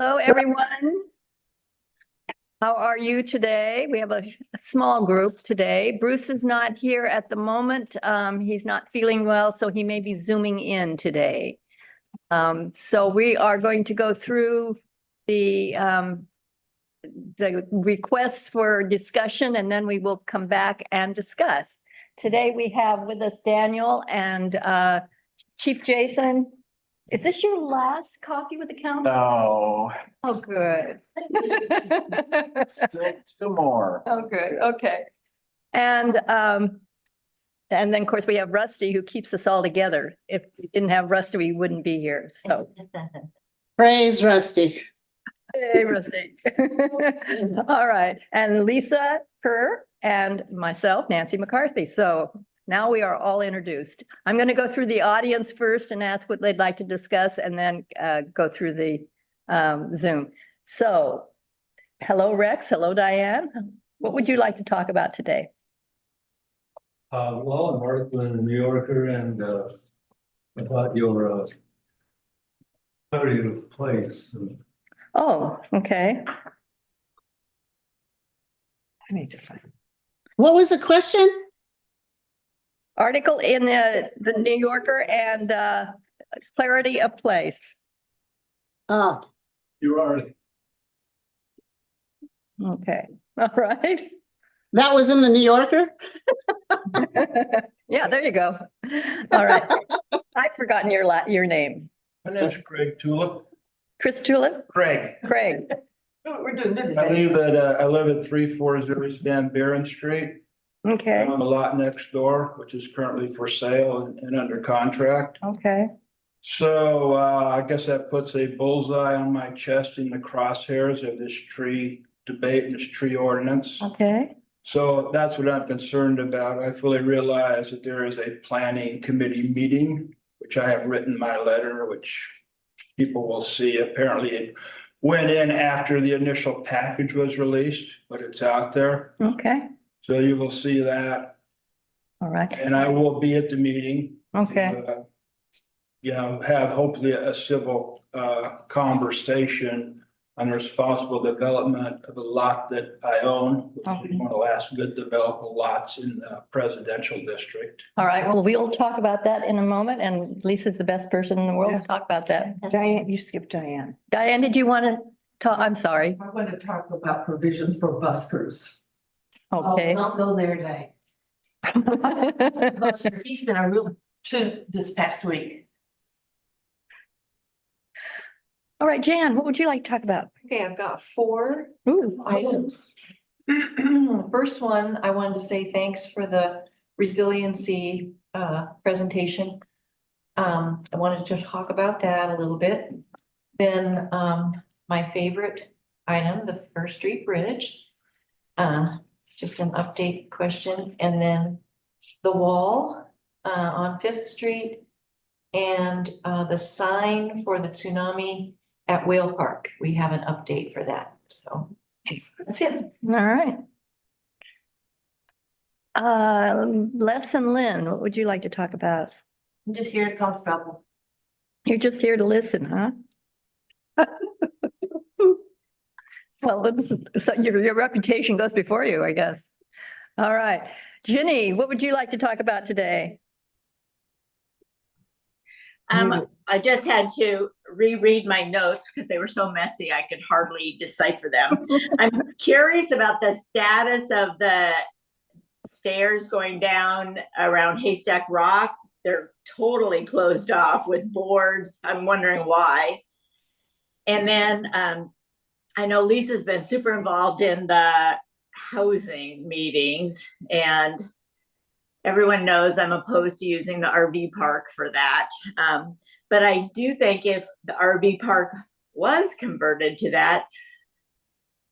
Hello, everyone. How are you today? We have a small group today. Bruce is not here at the moment. He's not feeling well, so he may be zooming in today. So we are going to go through the requests for discussion, and then we will come back and discuss. Today we have with us Daniel and Chief Jason. Is this your last coffee with the council? No. Oh, good. Still more. Oh, good. Okay. And then of course we have Rusty who keeps us all together. If we didn't have Rusty, we wouldn't be here. So. Praise Rusty. Hey, Rusty. All right. And Lisa Kerr and myself, Nancy McCarthy. So now we are all introduced. I'm going to go through the audience first and ask what they'd like to discuss and then go through the Zoom. So hello, Rex. Hello, Diane. What would you like to talk about today? Well, I'm article in the New Yorker and about your palliative place. Oh, okay. I need to find What was the question? article in the New Yorker and clarity of place. Oh, You're already. Okay. All right. that was in the New Yorker? Yeah, there you go. All right. I'd forgotten your name. My name's Craig Tulip. Chris Tulip? Craig. Craig. We're doing good I today. live at 340 Van Buren Street. Okay, I'm a lot next door, which is currently for sale and under contract. okay. So I guess that puts a bullseye on my chest in the crosshairs of this tree debate and this tree ordinance. Okay, So that's what I'm concerned about. I fully realize that there is a planning committee meeting, which I have written my letter, which people will see. Apparently it went in after the initial package was released, but it's out there. okay. So you will see that, All right. and I will be at the meeting. Okay, You know, have hopefully a civil conversation on responsible development of a lot that I own, which is one of the last good developable lots in the presidential district. all right. Well, we'll talk about that in a moment, and Lisa's the best person in the world to talk about that. Diane, you skipped Diane. Diane, did you want to talk? I'm sorry. I want to talk about provisions for buskers. Okay. I'll go there today. Busker, he's been a real toot this past week. All right, Jan, what would you like to talk about? Okay, I've got 4 Ooh, items. First one, I wanted to say thanks for the resiliency presentation. I wanted to talk about that a little bit. Then my favorite item, the First Street Bridge. Just an update question, and then the wall on Fifth Street and the sign for the tsunami at Whale Park. We have an update for that, so that's it. all right. Les and Lynn, what would you like to talk about? I'm just here to cause trouble. You're just here to listen, huh? Well, so your reputation goes before you, I guess. All right. Ginny, what would you like to talk about today? I just had to reread my notes because they were so messy I could hardly decipher them. I'm curious about the status of the stairs going down around Haystack Rock. They're totally closed off with boards. I'm wondering why. And then I know Lisa's been super involved in the housing meetings, and everyone knows I'm opposed to using the RV park for that. But I do think if the RV park was converted to that,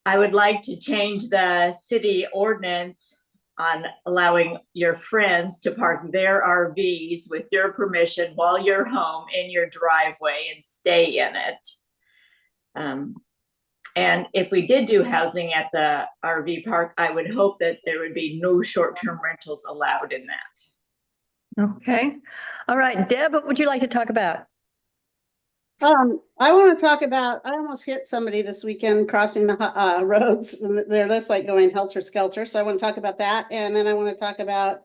I would like to change the city ordinance on allowing your friends to park their RVs with your permission while you're home in your driveway and stay in it. And if we did do housing at the RV park, I would hope that there would be no short-term rentals allowed in that. Okay. All right, Deb, what would you like to talk about? I want to talk about, I almost hit somebody this weekend crossing the roads, and they're just like going helter skelter, so I want to talk about that, and then I want to talk about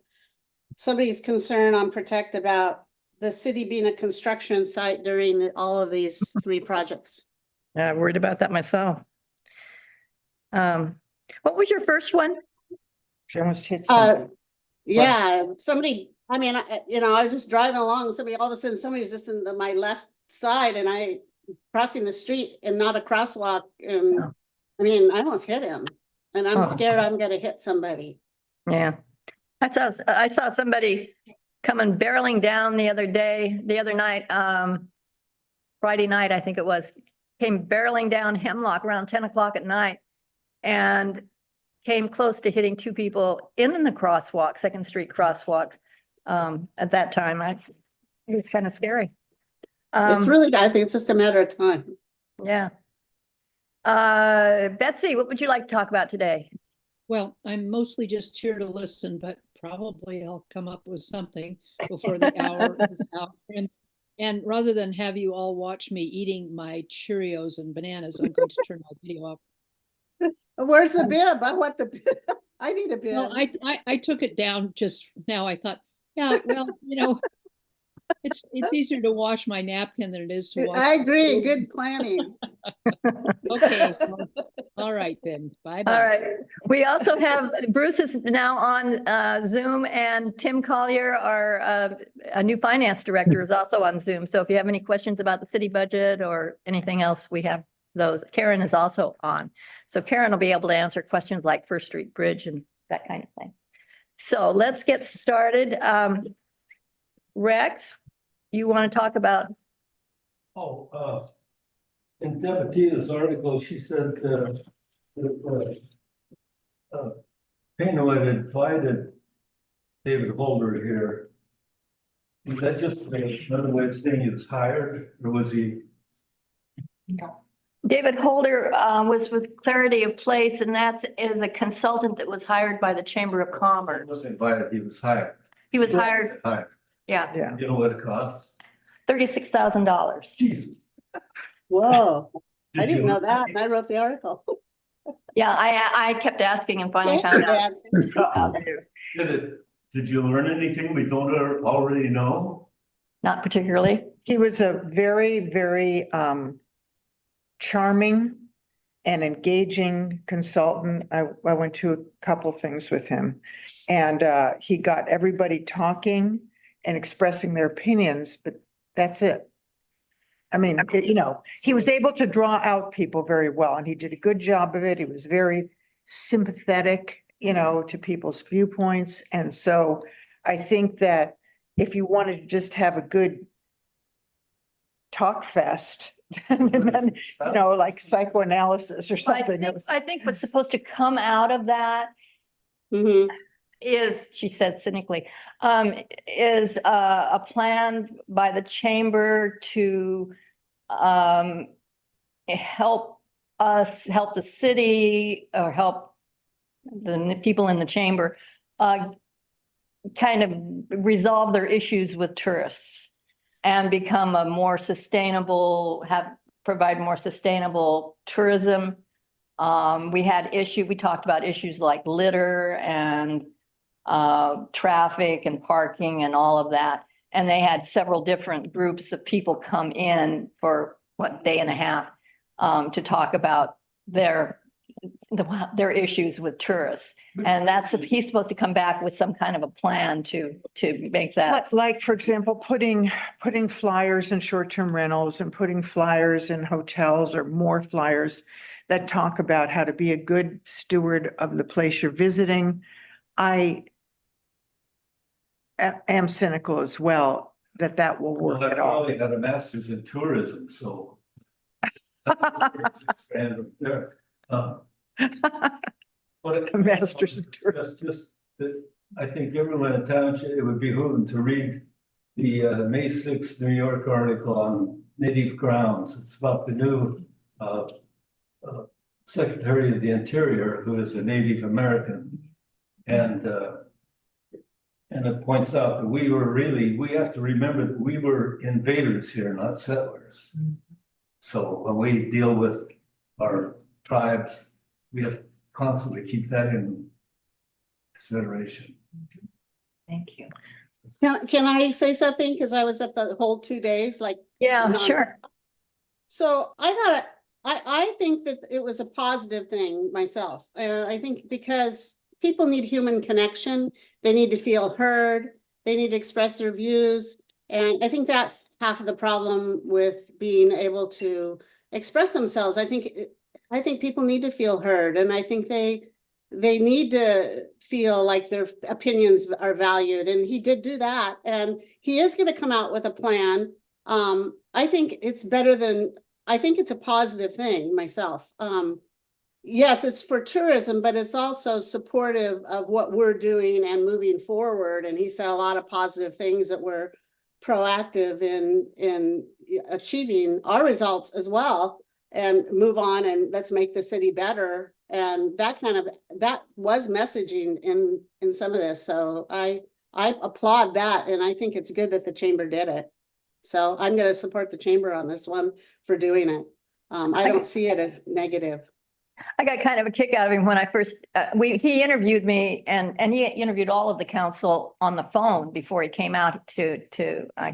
somebody's concern on Protect about the city being a construction site during all of these three projects. Yeah, I'm worried about that myself. What was your first one? She almost hit Uh, something. yeah, somebody, I mean, I was just driving along, and somebody, all of a sudden, somebody was just in my left side, and I crossing the street and not a crosswalk, and Oh. I mean, I almost hit him, and I'm Oh. scared I'm gonna hit somebody. Yeah. I saw somebody coming barreling down the other night, Friday night, I think it was, came barreling down Hemlock around 10 o'clock at night and came close to hitting two people in the crosswalk, Second Street crosswalk. At that time, it was kind of scary. It's really, I think it's just a matter of time. Yeah. Betsy, what would you like to talk about today? Well, I'm mostly just here to listen, but probably I'll come up with something before the hour is out. And rather than have you all watch me eating my Cheerios and bananas, I'm going to turn my video off. Where's the bib? I want the bib. I need a bib. Well, I took it down just now. I thought, yeah, well, it's easier to wash my napkin than it is to wash. I agree, good planning. Okay, well, all right then, bye-bye. All right. We also have, Bruce is now on Zoom, and Tim Collier, our a new finance director, is also on Zoom. So if you have any questions about the city budget or anything else, we have those. Karen is also on. So Karen will be able to answer questions like First Street Bridge and that kind of thing. So let's get started. Rex, you want to talk about? In Debatina's article, she said, Payne had invited David Holder here. Was that just another way of saying he was hired, or was he? David Holder was with Clarity of Place, and that is a consultant that was hired by the Chamber of He Commerce. wasn't invited, he was hired. He was hired, Hired. yeah, Yeah. You know what it costs? $36,000. Jesus. Whoa, I Did didn't you- know that, and I wrote the article. Yeah, I kept asking and finally Thank you, found out. Nancy. Did you learn anything we don't already know? Not particularly. He was a very, very charming and engaging consultant. I went to a couple things with him. And he got everybody talking and expressing their opinions, but that's it. I mean, he was able to draw out people very well, and he did a good job of it. He was very sympathetic, to people's viewpoints. And so I think that if you wanted to just have a good talk fest, and then, like psychoanalysis or something. I think what's supposed to come out of that Mhm. is, she said cynically, is a plan by the chamber to help the city, or help the people in the chamber kind of resolve their issues with tourists and become a more sustainable, provide more sustainable tourism. We talked about issues like litter and traffic and parking and all of that. And they had several different groups of people come in for day and a half to talk about their issues with tourists. And he's supposed to come back with some kind of a plan to make that. Like, for example, putting flyers in short-term rentals and putting flyers in hotels, or more flyers that talk about how to be a good steward of the place you're visiting. I am cynical as well that will Well, work I at all. probably had a master's in tourism, so. Expand there. A master's in tourism. Just that I think everyone in town, it would behoove them to read the May 6th New York article on native grounds. It's about the new Secretary of the Interior, who is a Native American. And And it points out that we have to remember that we were invaders here, not settlers. So when we deal with our tribes, we have to constantly keep that in consideration. Thank you. Can I say something? Because I was at the whole 2 days, like. Yeah, non- sure. So I think that it was a positive thing myself. I think because people need human connection, they need to feel heard, they need to express their views. And I think that's half of the problem with being able to express themselves. I think people need to feel heard, and I think they need to feel like their opinions are valued. And he did do that, and he is going to come out with a plan. I think it's a positive thing myself. Yes, it's for tourism, but it's also supportive of what we're doing and moving forward. And he said a lot of positive things that we're proactive in achieving our results as well, and move on and let's make the city better. And that was messaging in some of this. So I applaud that, and I think it's good that the chamber did it. So I'm going to support the chamber on this one for doing it. I don't see it as negative. I got kind of a kick out of him when I first, he interviewed me and he interviewed all of the council on the phone before he came out to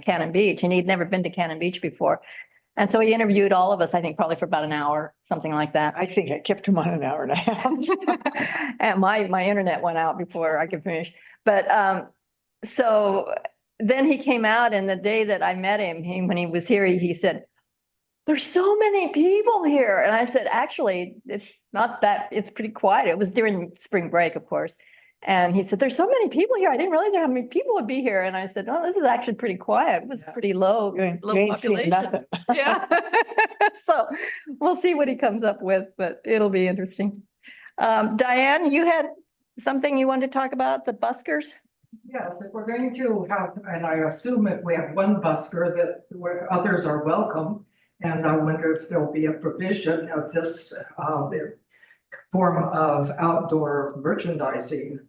Cannon Beach, and he'd never been to Cannon Beach before. And so he interviewed all of us, I think probably for about an hour, something like that. I think I kept him on an hour and a half. And my internet went out before I could finish. But so then he came out, and the day that I met him, when he was here, he said, "There's so many people here." And I said, actually, it's not that, it's pretty quiet. It was during spring break, of course. And he said, "There's so many people here. I didn't realize how many people would be here." And I said, "No, this is actually pretty quiet. It was pretty low, You low ain't seen population." nothing. Yeah. So we'll see what he comes up with, but it'll be interesting. Diane, you had something you wanted to talk about, the buskers? Yes, if we're going to have, and I assume if we have one busker that where others are welcome. And I wonder if there'll be a provision of this form of outdoor merchandising.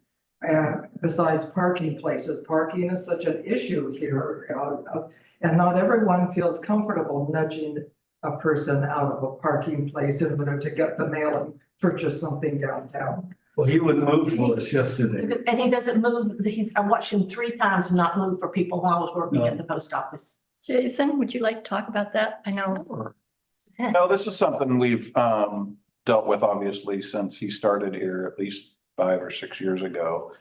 And besides parking places, parking is such an issue here. And not everyone feels comfortable nudging a person out of a parking place in order to get the mail and purchase something downtown. Well, he wouldn't move for us yesterday. And he doesn't move, I watched him 3 times not move for people while I was working at the post office. Jason, would you like to talk about that? I know. No, this is something we've dealt with obviously since he started here at least 5 or 6 years ago.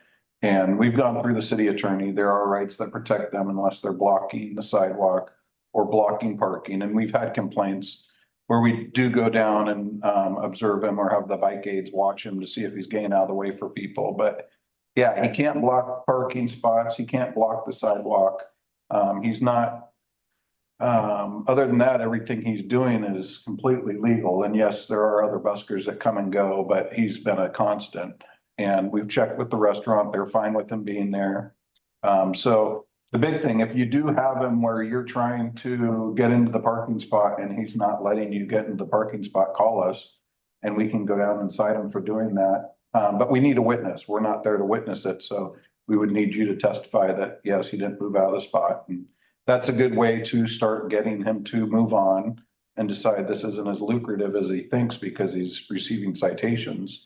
And we've gone through the city attorney. There are rights that protect them unless they're blocking the sidewalk or blocking parking. And we've had complaints where we do go down and observe him or have the bike aides watch him to see if he's getting out of the way for people. But yeah, he can't block parking spots. He can't block the sidewalk. He's not. Other than that, everything he's doing is completely legal. And yes, there are other buskers that come and go, but he's been a constant. And we've checked with the restaurant, they're fine with him being there. So the big thing, if you do have him where you're trying to get into the parking spot and he's not letting you get into the parking spot, call us and we can go down and cite him for doing that. But we need a witness. We're not there to witness it. So we would need you to testify that, yes, he didn't move out of the spot. And that's a good way to start getting him to move on and decide this isn't as lucrative as he thinks because he's receiving citations.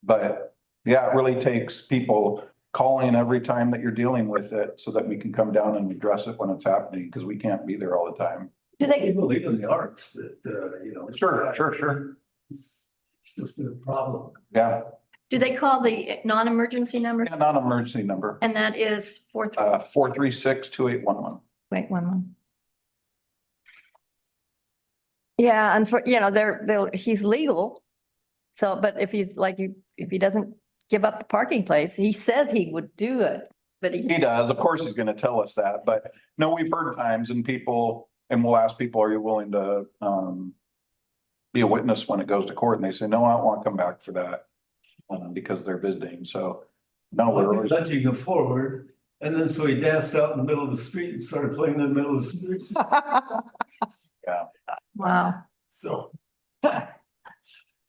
But yeah, it really takes people calling every time that you're dealing with it so that we can come down and address it when it's happening, because we can't be there all the time. Do they, People believe in the arts that, you know. Sure. It's just a problem. Yeah, do they call the non-emergency number? and non-emergency number, And that is 436-2811. wait, one. Yeah, and for, he's legal. So, but if he's like if he doesn't give up the parking place, he says he would do it, but He does, of course, he's gonna tell us that, but no, we've heard times and we'll ask people, are you willing to be a witness when it goes to court? And they say, no, I don't want to come back for that because they're visiting. So no, we're always Nudging him forward, and then so he danced out in the middle of the street and started playing in the middle of the street. wow. So.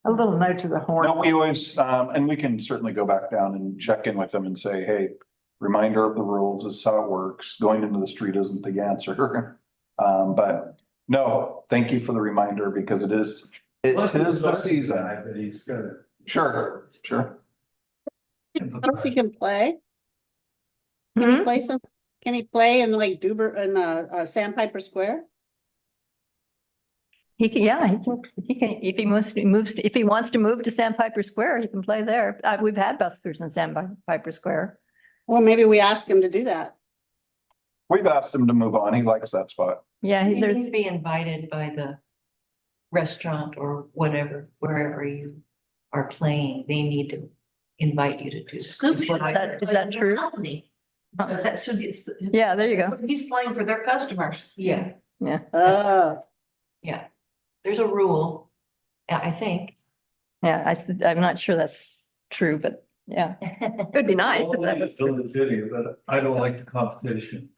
A little nudge to the horn. No, we always, and we can certainly go back down and check in with them and say, hey, reminder of the rules is how it works. Going into the street isn't the answer. But no, thank you for the reminder because it is the season. But he's gonna. Sure, sure. Else he can play? Can he Hmm? play some, can he play in like Sandpiper Square? He can, yeah, he can, if he wants to move to Sandpiper Square, he can play there. We've had buskers in Sandpiper Square. Well, maybe we ask him to do that. We've asked him to move on. He likes that spot. Yeah, He needs there's, to be invited by the restaurant or whatever, wherever you are playing, they need to invite you to do. Is that true? Because that's who gets, Yeah, there you go. he's playing for their customers. Yeah, Oh, yeah. There's a rule, I think. Yeah, I'm not sure that's true, but yeah, it'd be nice if that was true. Build a video, but I don't like the competition.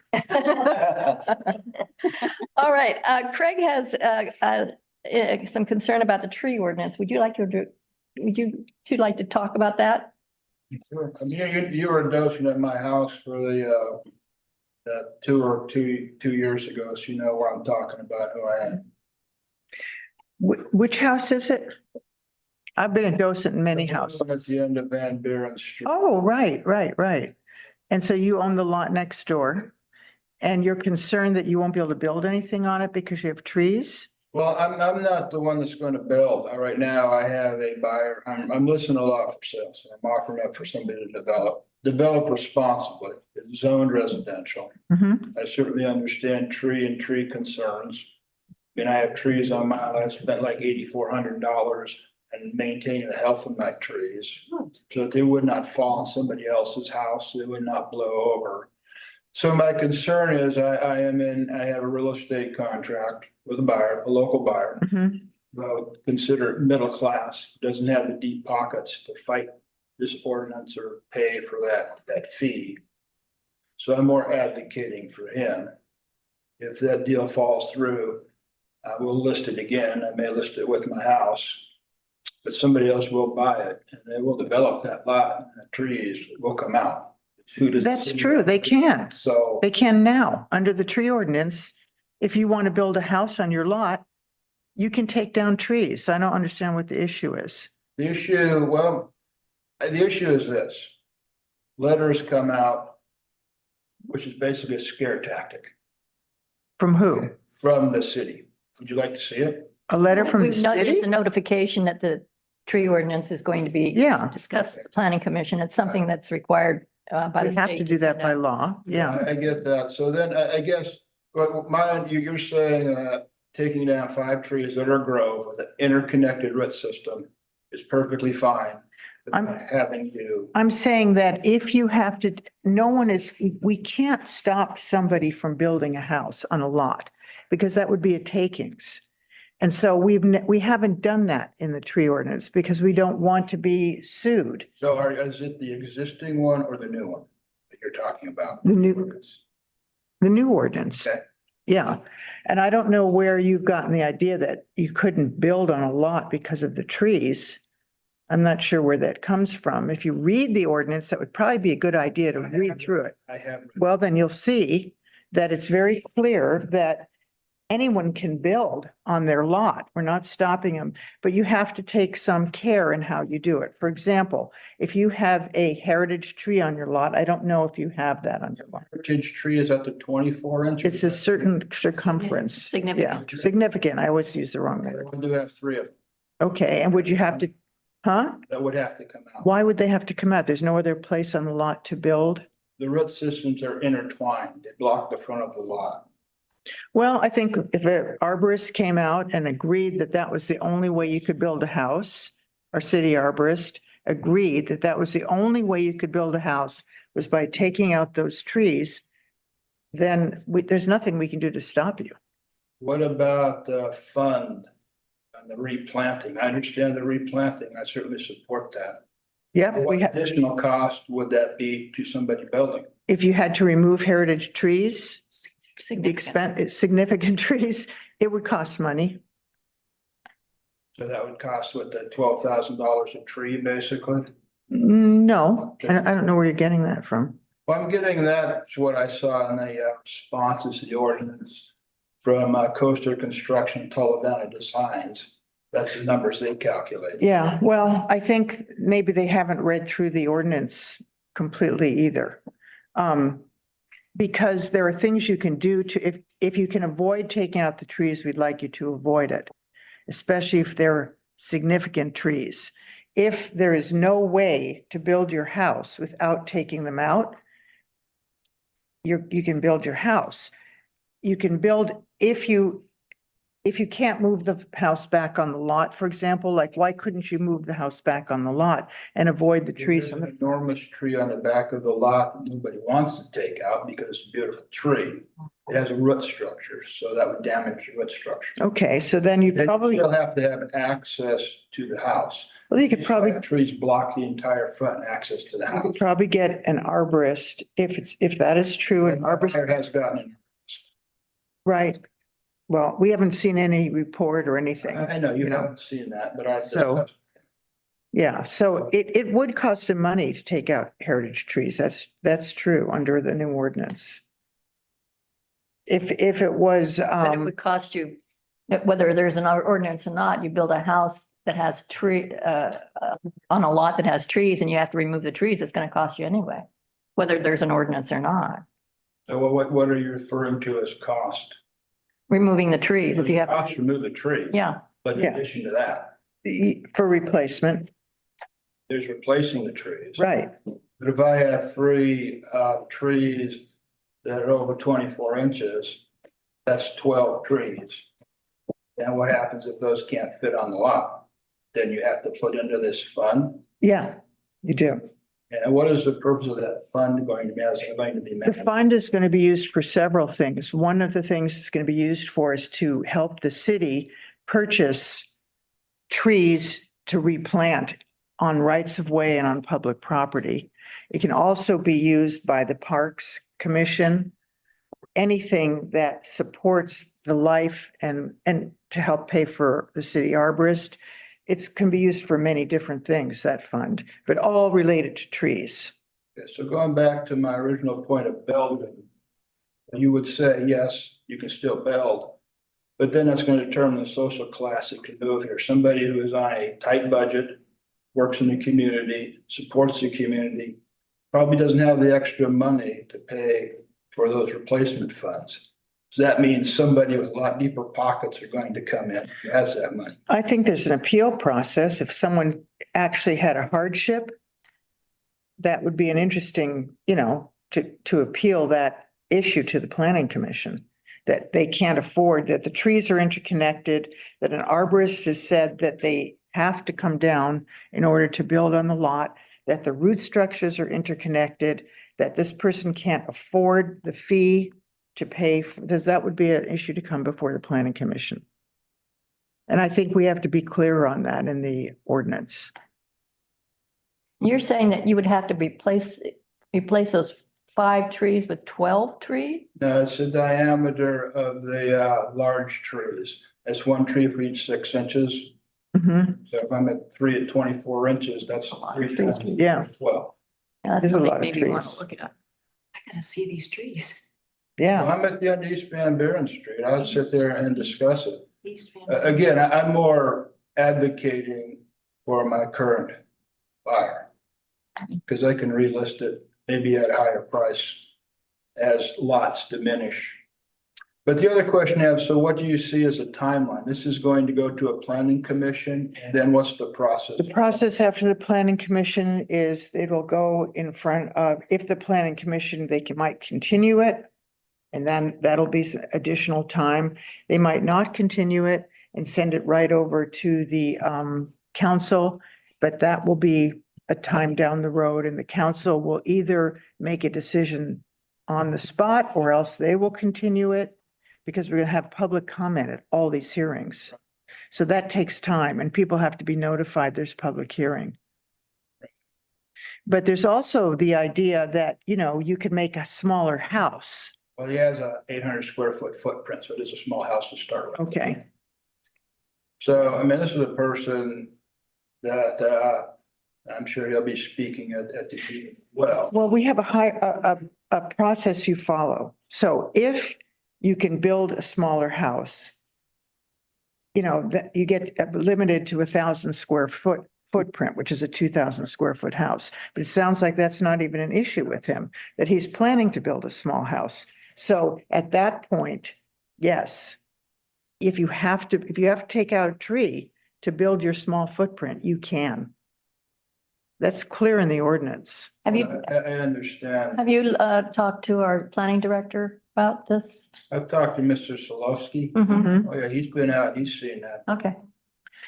All right, Craig has some concern about the tree ordinance. Would you like to talk about that? Sure. I mean, you were dosing at my house for the two years ago, so you know where I'm talking about, who I am. Which house is it? I've been a docent in many At houses. the end of Van Buren Street. Oh, right. And so you own the lot next door and you're concerned that you won't be able to build anything on it because you have trees? Well, I'm not the one that's going to build. Right now, I have a buyer. I'm listing a lot for sale, so I'm offering up for somebody to develop responsibly. It's zoned residential. Mhm. I certainly understand tree concerns. And I have trees on my land, I spent like $8,400 and maintaining the health of my trees. So that they would not fall on somebody else's house, they would not blow over. So my concern is I have a real estate contract with a buyer, a local buyer. Mhm. Well, consider middle class, doesn't have the deep pockets to fight this ordinance or pay for that fee. So I'm more advocating for him. If that deal falls through, I will list it again. I may list it with my house. But somebody else will buy it and they will develop that lot and the trees will come out. That's true. They can. So They can now, under the tree ordinance. If you want to build a house on your lot, you can take down trees. I don't understand what the issue is. the issue is this. Letters come out, which is basically a scare tactic From who? from the city. Would you like to see it? A letter from the It's a city? notification that the tree ordinance is going to be Yeah, discussed at the planning commission. It's something that's required by the we state. have to do that by law. Yeah. I get that. So then I guess, but you're saying that taking down 5 trees that are grove with an interconnected root system is perfectly fine. I'm- Having to, I'm saying that if you have to, we can't stop somebody from building a house on a lot because that would be a takings. And so we haven't done that in the tree ordinance because we don't want to be sued. so is it the existing one or the new one that you're talking about? The new ordinance. Okay. Yeah. And I don't know where you've gotten the idea that you couldn't build on a lot because of the trees. I'm not sure where that comes from. If you read the ordinance, that would probably be a good idea to read through it. I have. Well, then you'll see that it's very clear that anyone can build on their lot. We're not stopping them, but you have to take some care in how you do it. For example, if you have a heritage tree on your lot, I don't know if you have that on your lot. Heritage tree is up to 24 inches. It's a certain circumference. Significant. Yeah, significant. I always use the wrong I word. do have 3 of them. Okay, and would you have to, huh? That would have to come out. Why would they have to come out? There's no other place on the lot to build? The root systems are intertwined. They block the front of the lot. Well, I think if an arborist came out and agreed that that was the only way you could build a house, our city arborist agreed that that was the only way you could build a house was by taking out those trees, then there's nothing we can do to stop you. What about the fund and the replanting? I understand the replanting. I certainly support that. Yeah, What additional cost would that be to somebody building? if you had to remove heritage trees, Significant. significant trees, it would cost money. So that would cost what, the $12,000 a tree, basically? No, I don't know where you're getting that from. Well, I'm getting that's what I saw in the responses to the ordinance from Coaster Construction, Toledano Designs. That's the numbers they calculate. Yeah, well, I think maybe they haven't read through the ordinance completely either. Because there are things you can do to, if you can avoid taking out the trees, we'd like you to avoid it. Especially if they're significant trees. If there is no way to build your house without taking them out, you can build your house. You can build, if you can't move the house back on the lot, for example, like why couldn't you move the house back on the lot and avoid the trees? There's an enormous tree on the back of the lot that nobody wants to take out because it's a beautiful tree. It has a root structure, so that would damage the root structure. Okay, so then you Then you probably, still have to have access to the house. well, you could These probably, flat trees block the entire front access to the you house. could probably get an arborist, if that is true, an Fire arborist, has gotten, right? Well, we haven't seen any report or anything. I know you You know. haven't seen that, but I. So- Yeah, so it would cost them money to take out heritage trees. That's true under the new ordinance. If it was, But it would cost you, whether there's an ordinance or not, you build a house that has on a lot that has trees and you have to remove the trees, it's gonna cost you anyway, whether there's an ordinance or not. So what are you referring to as cost? Removing the trees, if you have, Cost to remove the tree. yeah, But in Yeah. addition to that, for replacement, there's replacing the trees. right? But if I have three trees that are over 24 inches, that's 12 trees. And what happens if those can't fit on the lot? Then you have to put into this fund. Yeah, you do. And what is the purpose of that fund going to be? Is it going to be The managed? fund is going to be used for several things. One of the things it's going to be used for is to help the city purchase trees to replant on rights of way and on public property. It can also be used by the Parks Commission, anything that supports the life and to help pay for the city arborist. It can be used for many different things, that fund, but all related to trees. Okay, so going back to my original point of building, you would say, yes, you can still build. But then that's going to determine the social class that can move here. Somebody who is on a tight budget, works in the community, supports the community, probably doesn't have the extra money to pay for those replacement funds. So that means somebody with a lot deeper pockets are going to come in, who has that money. I think there's an appeal process. If someone actually had a hardship, that would be an interesting, to appeal that issue to the planning commission. That they can't afford, that the trees are interconnected, that an arborist has said that they have to come down in order to build on the lot, that the root structures are interconnected, that this person can't afford the fee to pay, because that would be an issue to come before the planning commission. And I think we have to be clear on that in the ordinance. you're saying that you would have to replace those 5 trees with 12 trees? Now, it's the diameter of the large trees. That's one tree for each 6 inches. Mhm. So if I'm at 3 at 24 inches, that's A lot of 3 trees. times Yeah. 12. Yeah, There's a that's lot of maybe want trees. to look at. I gotta see these trees. Yeah, I'm at the end of East Van Buren Street. I would sit there and discuss it. These trees. Again, I'm more advocating for my current buyer. Because I can relist it maybe at a higher price as lots diminish. But the other question I have, so what do you see as a timeline? This is going to go to a planning commission, and then what's the process? the process after the planning commission is it will go in front of, if the planning commission, might continue it. And then that'll be additional time. They might not continue it and send it right over to the council, but that will be a time down the road, and the council will either make a decision on the spot or else they will continue it, because we're gonna have public comment at all these hearings. So that takes time, and people have to be notified there's public hearing. But there's also the idea that, you could make a smaller house. Well, he has a 800 square foot footprint, so it is a small house to start with. Okay, So, I mean, this is a person that I'm sure he'll be speaking at the meeting as well. Well, we have a process you follow. So if you can build a smaller house, you know, that you get limited to 1,000 square footprint, which is a 2,000 square foot house. But it sounds like that's not even an issue with him, that he's planning to build a small house. So at that point, yes, if you have to take out a tree to build your small footprint, you can. That's clear in the ordinance. Have you, I understand. have you talked to our planning director about this? I've talked to Mr. Solowski. Mhm. Oh, yeah, he's been out, he's seen that. Okay,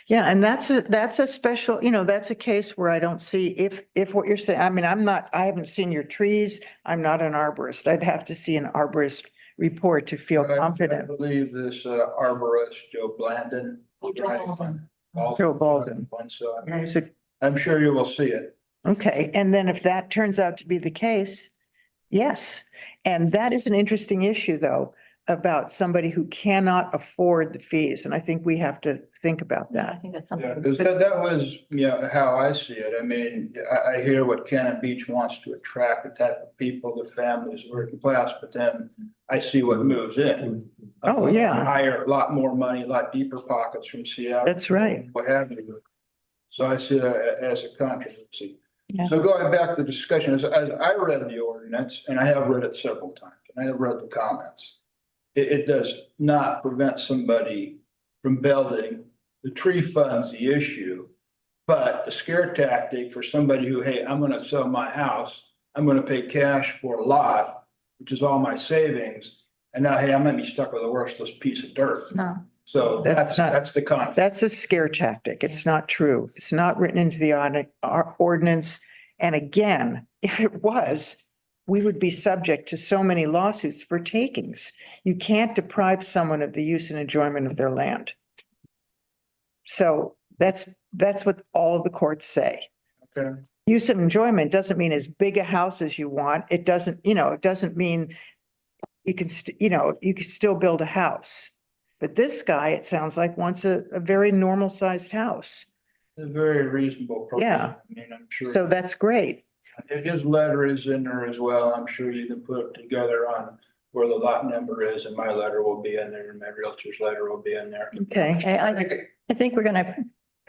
Yeah, and that's a special, you know, that's a case where I don't see if what you're saying, I mean, I haven't seen your trees. I'm not an arborist. I'd have to see an arborist report to feel I confident. believe this arborist, Joe Blandon. Joe Baldwin. So Yeah, he's a- I'm sure you will see it. Okay, and then if that turns out to be the case, yes. And that is an interesting issue, though, about somebody who cannot afford the fees. And I think we have to think about yeah, I that. think that's Yeah, something. because that was, how I see it. I mean, I hear what Cannon Beach wants to attract, the type of people, the families, working class, but then I see what moves in. Oh, yeah. Higher, a lot more money, a lot deeper pockets from Seattle. That's right. What have you. So I see it as a controversy. Yeah. So going back to the discussion, as I read the ordinance, and I have read it several times, and I have read the comments. It does not prevent somebody from building. The tree funds the issue. But the scare tactic for somebody who, hey, I'm gonna sell my house, I'm gonna pay cash for a lot, which is all my savings. And now, hey, I might be stuck with a worthless piece of dirt. No, So That's not- that's the conflict. That's a scare tactic. It's not true. It's not written into the our ordinance. And again, if it was, we would be subject to so many lawsuits for takings. You can't deprive someone of the use and enjoyment of their land. So that's what all the courts say. Okay. Use of enjoyment doesn't mean as big a house as you want. It doesn't, it doesn't mean you can, you can still build a house. But this guy, it sounds like, wants a very normal sized house. It's a very reasonable. Yeah. I mean, I'm sure. So that's great. If his letter is in there as well, I'm sure you can put it together on where the lot number is, and my letter will be in there, and my realtor's letter will be in there. Okay. okay, I think we're gonna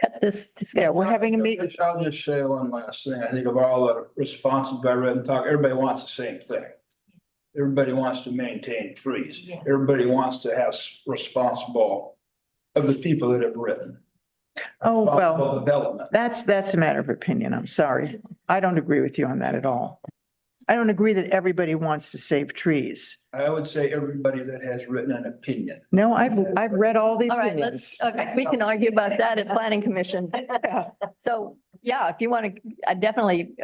cut this Yeah, discussion. we're having a meeting. I'll just say one last thing. I think of all the responses I read and talk, everybody wants the same thing. Everybody wants to maintain trees. Yeah. Everybody wants to have responsible of the people that have written. Oh, well, Responsible development. that's a matter of opinion. I'm sorry. I don't agree with you on that at all. I don't agree that everybody wants to save trees. I would say everybody that has written an opinion. No, I've read all the All right, opinions. okay, we can argue about that at planning commission. So, yeah, if you want to, I definitely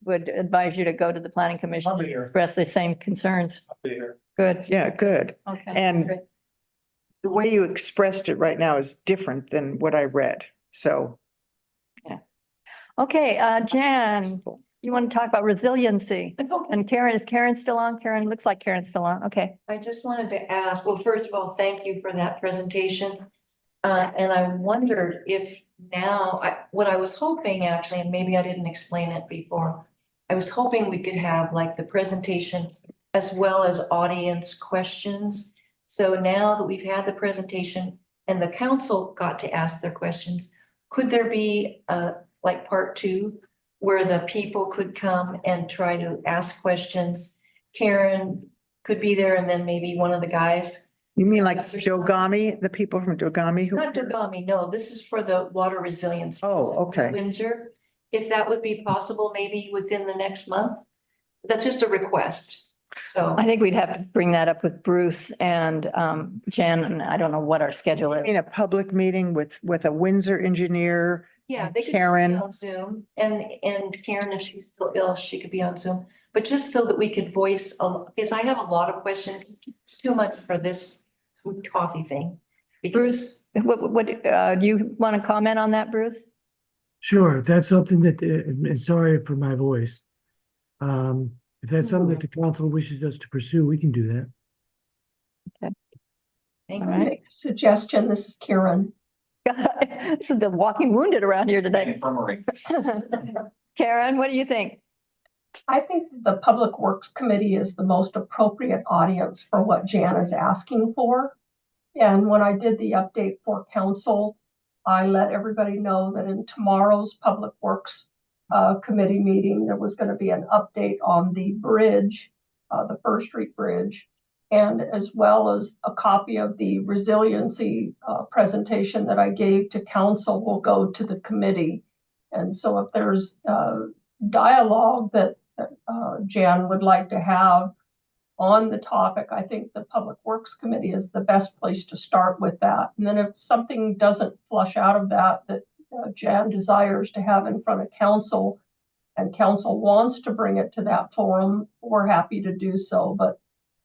would advise you to go to the planning commission I'll be and here. express the same concerns. I'll be here. Good. Yeah, good. Okay. And great. the way you expressed it right now is different than what I read. So Okay, Jan, you want to talk about resiliency? And Karen, is Karen still on? Karen, looks like Karen's still on. Okay. I just wanted to ask, well, first of all, thank you for that presentation. And I wondered if now, what I was hoping actually, and maybe I didn't explain it before. I was hoping we could have like the presentation as well as audience questions. So now that we've had the presentation and the council got to ask their questions, could there be like part two where the people could come and try to ask questions? Karen could be there and then maybe one of the guys. you mean like Dogami, the people from Dogami who? Not Dogami, no, this is for the water resilience. Oh, okay. Windsor, if that would be possible, maybe within the next month. That's just a request, so. I think we'd have to bring that up with Bruce and Jen, and I don't know what our schedule is. In a public meeting with a Windsor engineer. Yeah, they could be Karen. on Zoom and Karen, if she's still ill, she could be on Zoom. But just so that we could voice, because I have a lot of questions, it's too much for this coffee thing. Bruce, what, do you want to comment on that, Bruce? Sure, if that's something that, and sorry for my voice. If that's something that the council wishes us to pursue, we can do that. Thank All you. right. Suggestion, this is Karen. This is the walking wounded around here today. Infirmary. Karen, what do you think? I think the Public Works Committee is the most appropriate audience for what Jan is asking for. And when I did the update for council, I let everybody know that in tomorrow's Public Works Committee meeting, there was going to be an update on the bridge, the First Street Bridge, and as well as a copy of the resiliency presentation that I gave to council will go to the committee. And so if there's dialogue that Jan would like to have on the topic, I think the Public Works Committee is the best place to start with that. And then if something doesn't flush out of that Jan desires to have in front of council, and council wants to bring it to that forum, we're happy to do so. But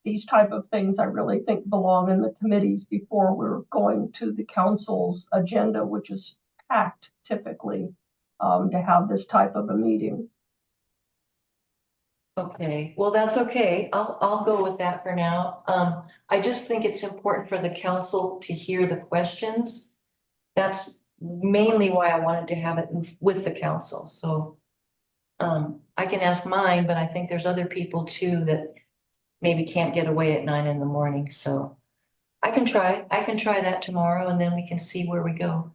these type of things I really think belong in the committees before we're going to the council's agenda, which is packed typically to have this type of a meeting. Okay, well, that's okay. I'll go with that for now. I just think it's important for the council to hear the questions. That's mainly why I wanted to have it with the council, so. I can ask mine, but I think there's other people too that maybe can't get away at 9 in the morning, so. I can try that tomorrow and then we can see where we go.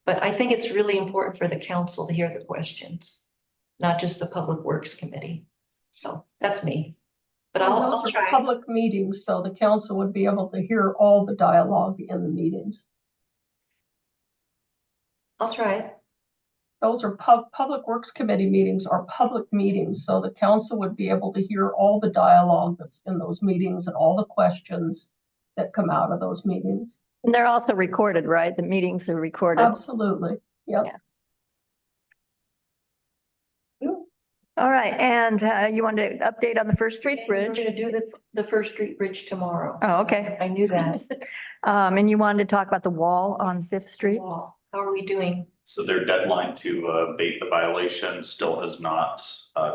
But I think it's really important for the council to hear the questions, not just the Public Works Committee. So that's me, but I'll Those are try. public meetings, so the council would be able to hear all the dialogue in the meetings. I'll try it. Those are Public Works Committee meetings are public meetings, so the council would be able to hear all the dialogue that's in those meetings and all the questions that come out of those meetings. And they're also recorded, right? The meetings are recorded. Absolutely, yep. Yeah. All right, and you want to update on the First Street We're Bridge? gonna do the First Street Bridge tomorrow. Oh, okay. I knew that. And you wanted to talk about the wall on Fifth Street? How are we doing? So their deadline to abate the violation still has not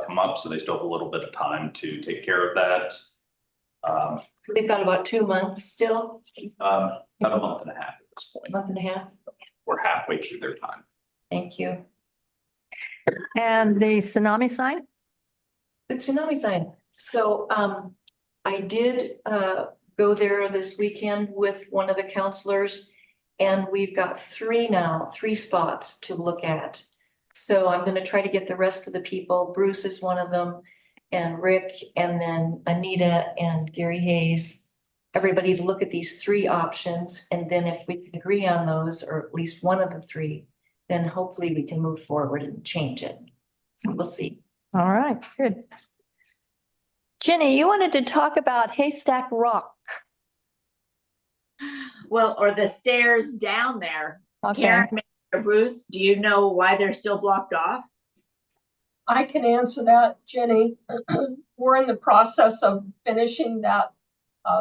come up, so they still have a little bit of time to take care of that. They've got about 2 months still, About a month and a half at this point. month and a half. We're halfway through their time. Thank you. And the tsunami sign? The tsunami sign. So I did go there this weekend with one of the counselors. And we've got 3 spots to look at. So I'm gonna try to get the rest of the people. Bruce is one of them, and Rick, and then Anita and Gary Hayes. Everybody to look at these 3 options, and then if we can agree on those, or at least one of the 3, then hopefully we can move forward and change it. So we'll see. All right, good. Ginny, you wanted to talk about Haystack Rock. Well, or the stairs down there. Okay. Karen or Bruce, do you know why they're still blocked off? I can answer that, Jenny. We're in the process of finishing that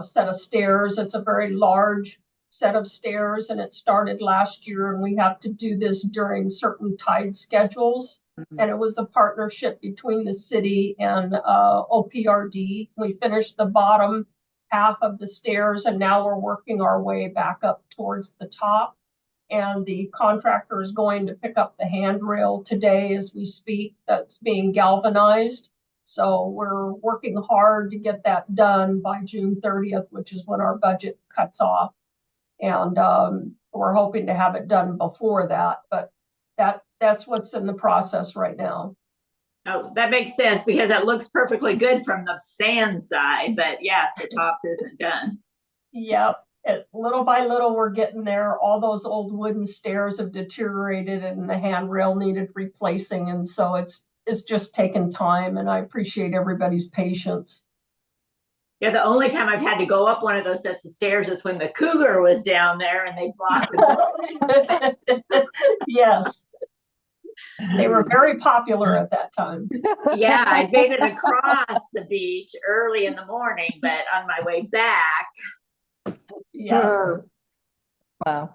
set of stairs. It's a very large set of stairs and it started last year, and we have to do this during certain tide schedules. And it was a partnership between the city and OPRD. We finished the bottom half of the stairs and now we're working our way back up towards the top. And the contractor is going to pick up the handrail today as we speak. That's being galvanized. So we're working hard to get that done by June 30th, which is when our budget cuts off. And we're hoping to have it done before that, but that's what's in the process right now. Oh, that makes sense because it looks perfectly good from the sand side, but yeah, the top isn't done. Yep. Little by little, we're getting there. All those old wooden stairs have deteriorated and the handrail needed replacing. And so it's just taken time, and I appreciate everybody's patience. Yeah, the only time I've had to go up one of those sets of stairs is when the cougar was down there and they blocked it. Yes. They were very popular at that time. Yeah, I made it across the beach early in the morning, but on my way back. Yeah. Wow.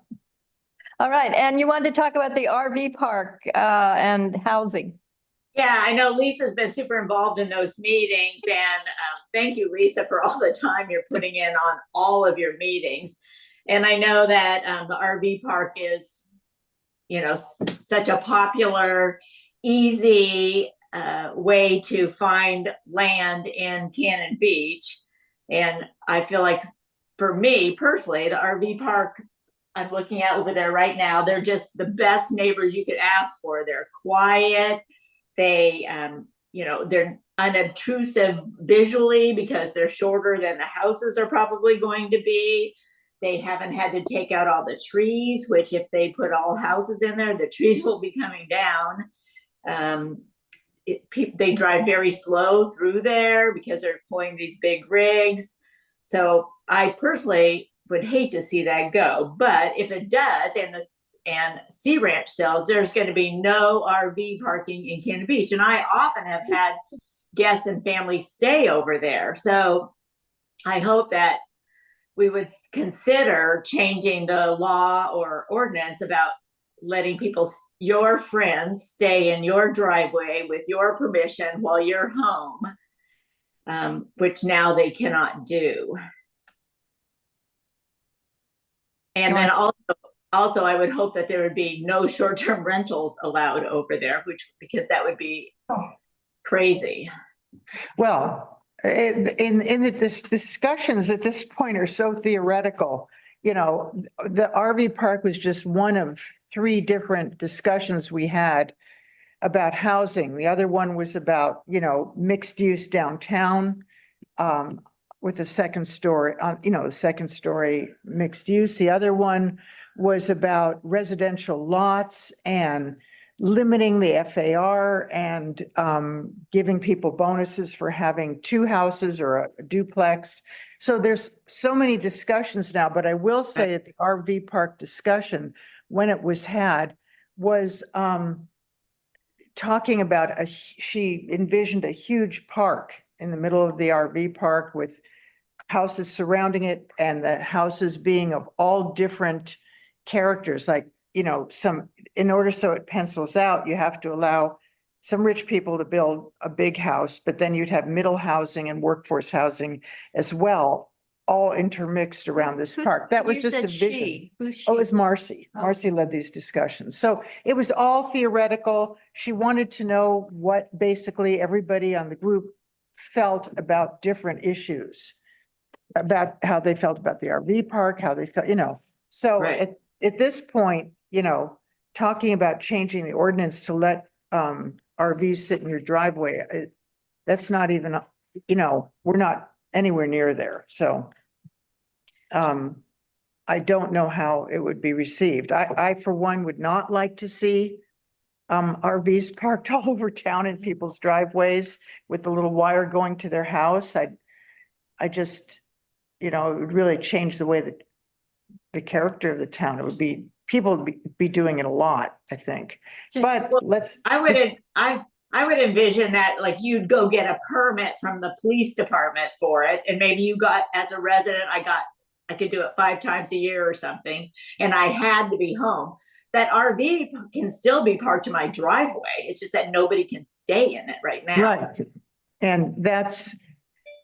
All right, and you wanted to talk about the RV park and housing. Yeah, I know Lisa's been super involved in those meetings, and thank you, Lisa, for all the time you're putting in on all of your meetings. And I know that the RV park is such a popular, easy way to find land in Cannon Beach. And I feel like for me personally, the RV park I'm looking at over there right now, they're just the best neighbors you could ask for. They're quiet. They, they're unobtrusive visually because they're shorter than the houses are probably going to be. They haven't had to take out all the trees, which if they put all houses in there, the trees will be coming down. They drive very slow through there because they're pulling these big rigs. So I personally would hate to see that go, but if it does, and Sea Ranch sells, there's going to be no RV parking in Cannon Beach. And I often have had guests and families stay over there. So I hope that we would consider changing the law or ordinance about letting your friends stay in your driveway with your permission while you're home, which now they cannot do. And then also, I would hope that there would be no short-term rentals allowed over there, because that would be crazy. Well, this discussions at this point are so theoretical. The RV park was just one of 3 different discussions we had about housing. The other one was about, mixed use downtown, with a second story, second story mixed use. The other one was about residential lots and limiting the FAR and giving people bonuses for having 2 houses or a duplex. So there's so many discussions now, but I will say that the RV park discussion, when it was had, was talking about she envisioned a huge park in the middle of the RV park with houses surrounding it, and the houses being of all different characters, like, in order so it pencils out, you have to allow some rich people to build a big house, but then you'd have middle housing and workforce housing as well, all intermixed around this park. That was just a vision. Oh, it was Marcy. Marcy led these discussions. So it was all theoretical. She wanted to know what basically everybody on the group felt about different issues, about how they felt about the RV park, how they felt, So Right. at this point, talking about changing the ordinance to let RVs sit in your driveway, that's not even, we're not anywhere near there. So I don't know how it would be received. I for one would not like to see RVs parked all over town in people's driveways with the little wire going to their house. I just, it would really change the way that the character of the town. It would be, people would be doing it a lot, I think. But I would envision that, like, you'd go get a permit from the police department for it, and maybe you got, as a resident, I could do it 5 times a year or something, and I had to be home. That RV can still be parked in my driveway. It's just that nobody can stay in it right now. Right. And that's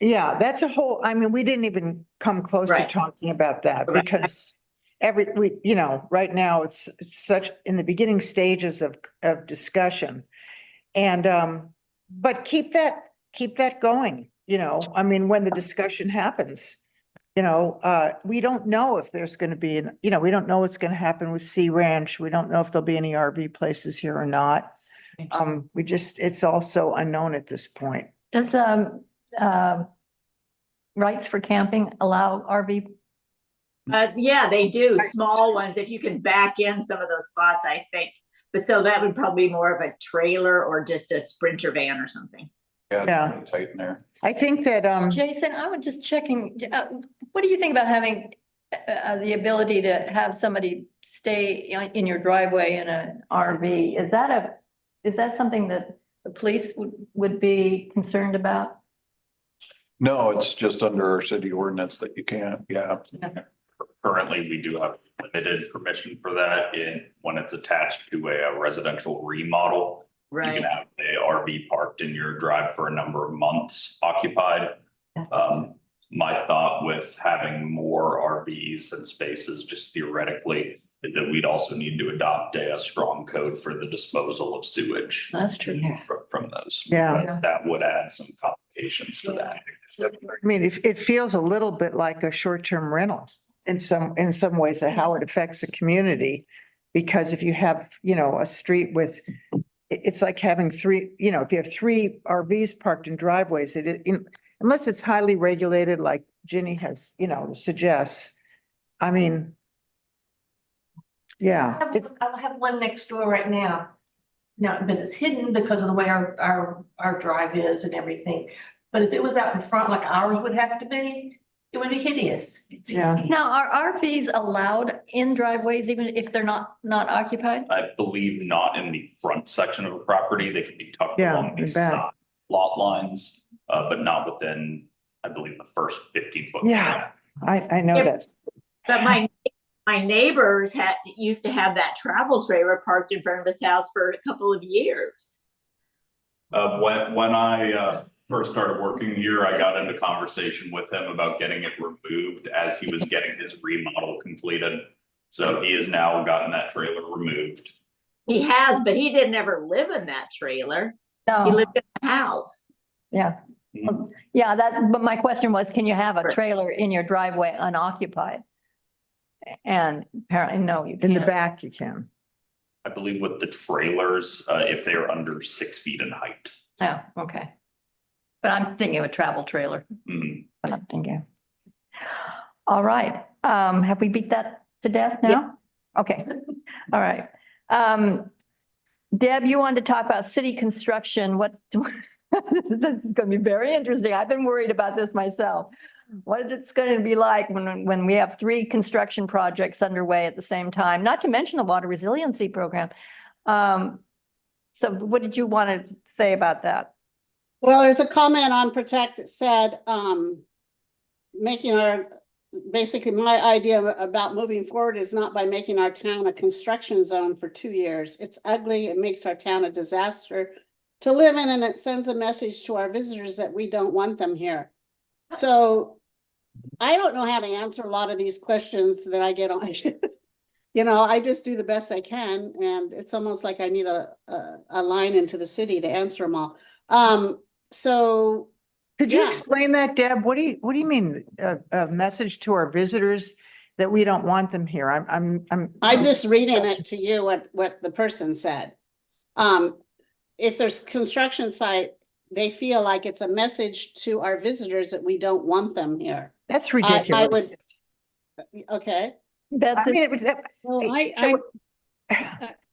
a whole, we didn't even come close to Right. talking about that Right. because right now it's such in the beginning stages of discussion. And, but keep that going, when the discussion happens, we don't know if there's going to be, we don't know what's going to happen with Sea Ranch. We don't know if there'll be any RV places here or not. It's also unknown at this point. Does rights for camping allow RV? Yeah, they do. Small ones, if you can back in some of those spots, I think. But so that would probably be more of a trailer or just a Sprinter van or something. Yeah, it's pretty tight in there. I think that, Jason, I would just checking, what do you think about having the ability to have somebody stay in your driveway in an RV? Is that something that the police would be concerned about? No, it's just under our city ordinance that you can't, Currently, we do have limited permission for that when it's attached to a residential remodel. You can have a RV parked in your drive for a number of months occupied. My thought with having more RVs and spaces, just theoretically, that we'd also need to adopt a strong code for the disposal of sewage That's true. from those. Yeah. Because that would add some complications to that. I mean, it feels a little bit like a short-term rental in some ways of how it affects the community. Because if you have, a street with, it's like having three, if you have three RVs parked in driveways, unless it's highly regulated, like Ginny has, suggests. I mean, yeah, I have one next door right now. Now, but it's hidden because of the way our drive is and everything. But if it was out in front like ours would have to be, it would be hideous. yeah. Now, are RVs allowed in driveways even if they're not occupied? I believe not in the front section of a property. They can be tucked Yeah, along the in back. side lot lines, but not within, I believe, the first 15 foot. Yeah. I know Yeah. that. But my neighbors used to have that travel trailer parked in front of his house for a couple of years. When I first started working here, I got into conversation with him about getting it removed as he was getting his remodel completed. So he has now gotten that trailer removed. He has, but he didn't ever live in that trailer. He No, lived in the house. yeah. Yeah, but my question was, can you have a trailer in your driveway unoccupied? And apparently, no, you In the can't. back you can. I believe with the trailers, if they're under 6 feet in height. Oh, okay. But I'm thinking of a travel trailer, Mhm. but I'm thinking. All right, have we beat that to death now? Okay, all right. Deb, you wanted to talk about city construction. This is gonna be very interesting. I've been worried about this myself. What it's going to be like when we have 3 construction projects underway at the same time, not to mention the water resiliency program. So what did you want to say about that? Well, there's a comment on Protect that said, basically my idea about moving forward is not by making our town a construction zone for 2 years. It's ugly. It makes our town a disaster to live in, and it sends a message to our visitors that we don't want them here. So I don't know how to answer a lot of these questions that I get on. I just do the best I can, and it's almost like I need a line into the city to answer them all. So Could you Yeah. explain that, Deb? What do you mean, a message to our visitors that we don't want them here? I'm just reading it to you, what the person said. If there's construction site, they feel like it's a message to our visitors that we don't want them here. That's I ridiculous. Okay, That's I mean, it. it was. Well, so-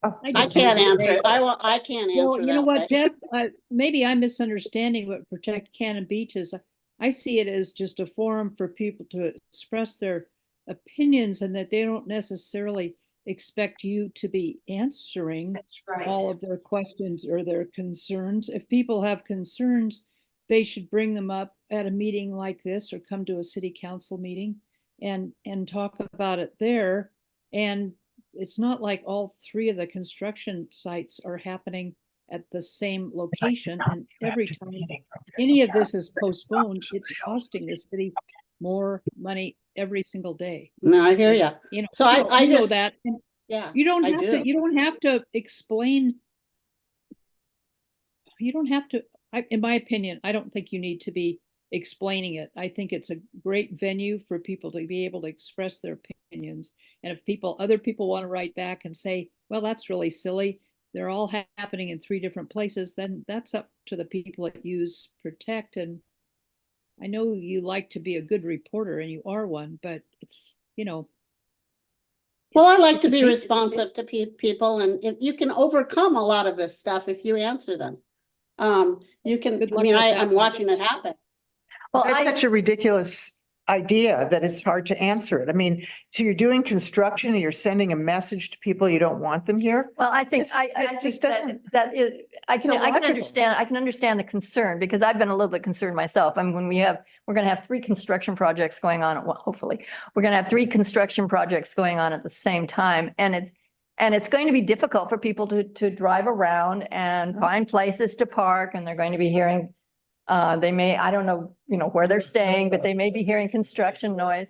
I can't answer it. I can't Well, answer you know that what, way. Deb, maybe I'm misunderstanding what Protect Cannon Beach is. I see it as just a forum for people to express their opinions and that they don't necessarily expect you to be answering That's right. all of their questions or their concerns. If people have concerns, they should bring them up at a meeting like this or come to a city council meeting and talk about it there. And it's not like all 3 of the construction sites are happening at the same location, and every time any of this is postponed, it's costing the city more money every single day. No, I hear you. So I you know just, that. And yeah, you don't I have do. to, you don't have to explain. You don't have to, in my opinion, I don't think you need to be explaining it. I think it's a great venue for people to be able to express their opinions. And if other people want to write back and say, well, that's really silly, they're all happening in 3 different places, then that's up to the people that use Protect. And I know you like to be a good reporter, and you are one, but it's, well, I like it's to a be basic- responsive to people, and if you can overcome a lot of this stuff if you answer them. You can, Good I luck mean, with I'm that. watching it happen. Well, That's such a ridiculous idea that it's hard to answer it. I mean, so you're doing construction and you're sending a message to people you don't want them here? I think, It's- I it think just that doesn't- that is, I can illogical. understand the concern, because I've been a little bit concerned myself. I mean, we're gonna have 3 construction projects going on, well, hopefully, we're gonna have 3 construction projects going on at the same time, and it's going to be difficult for people to drive around and find places to park, and they're going to be hearing, they may, I don't know, where they're staying, but they may be hearing construction noise.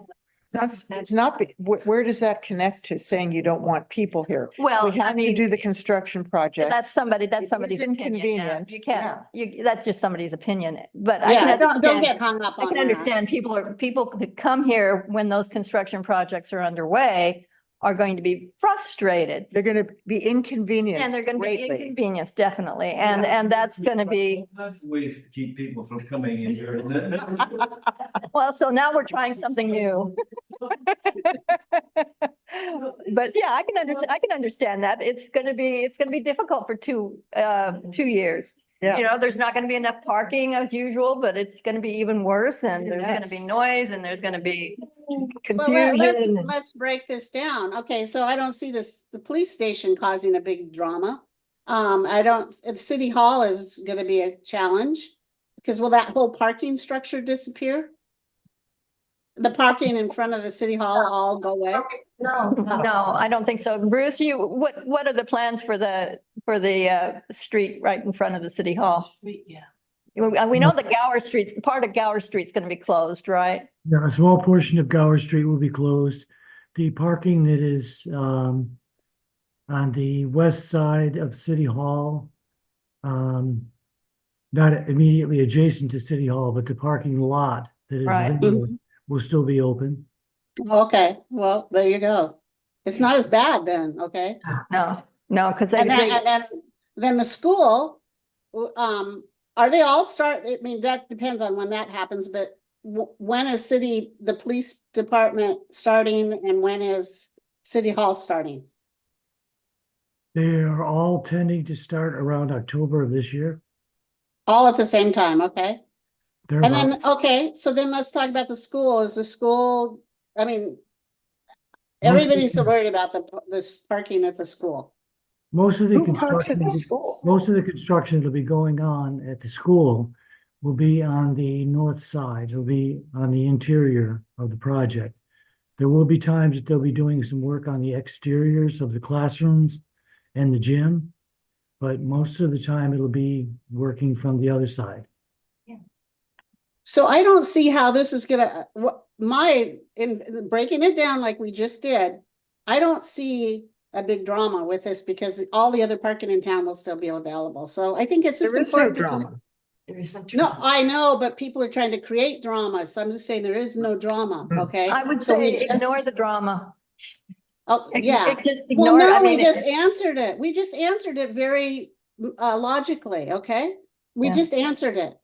It's not, where does that connect to saying you don't want people here? Well, We I have to mean, do the construction project. that's somebody's It is opinion. Yeah. inconvenient, You yeah. can't, that's just somebody's opinion, but Yeah, don't understand- get hung up I on can that. understand people that come here when those construction projects are underway are going to be frustrated. They're gonna be inconvenienced And they're going to be greatly. inconvenienced, definitely. And that's going to be, That's ways to keep people from coming in here. well, so now we're trying something new. But yeah, I can understand that. It's going to be difficult for 2 years. Yeah. You know, there's not going to be enough parking as usual, but it's going to be even worse and there's going to be Yes. noise and there's going to be Well, confusion. and- let's break this down. Okay, so I don't see the police station causing a big drama. City Hall is gonna be a challenge. Because will that whole parking structure disappear? The parking in front of the City Hall all go away? No, I don't think so. Bruce, what are the plans for the street right in front of the City Hall? Street, yeah. We know that part of Gower Street's going to be closed, right? Yeah, a small portion of Gower Street will be closed. The parking that is on the west side of City Hall, not immediately adjacent to City Hall, but the parking lot that is Right. there will still be open. Okay, well, there you go. It's not as bad then, okay? No, because And then the school, are they all I mean, that depends on when that happens, but when is the police department starting and when is City Hall starting? They are all tending to start around October of this year. All at the same time, okay? They're And about- then, okay, so then let's talk about the school. Is the school, I mean, everybody's so worried about this parking at the school. Most of the Who parks at construction, the school? most of the construction that'll be going on at the school will be on the north side. It'll be on the interior of the project. There will be times that they'll be doing some work on the exteriors of the classrooms and the gym, but most of the time it'll be working from the other side. So I don't see how this is gonna, in breaking it down like we just did, I don't see a big drama with this because all the other parking in town will still be available. So I think it's just There is no important. drama. There isn't. No, I know, but people are trying to create drama. So I'm just saying there is no drama, okay? I would So we say just- ignore the drama. Oh, yeah. Just Well, ignore it. I no, we mean, just answered it. We just answered it very logically, okay? We Yeah. just answered it.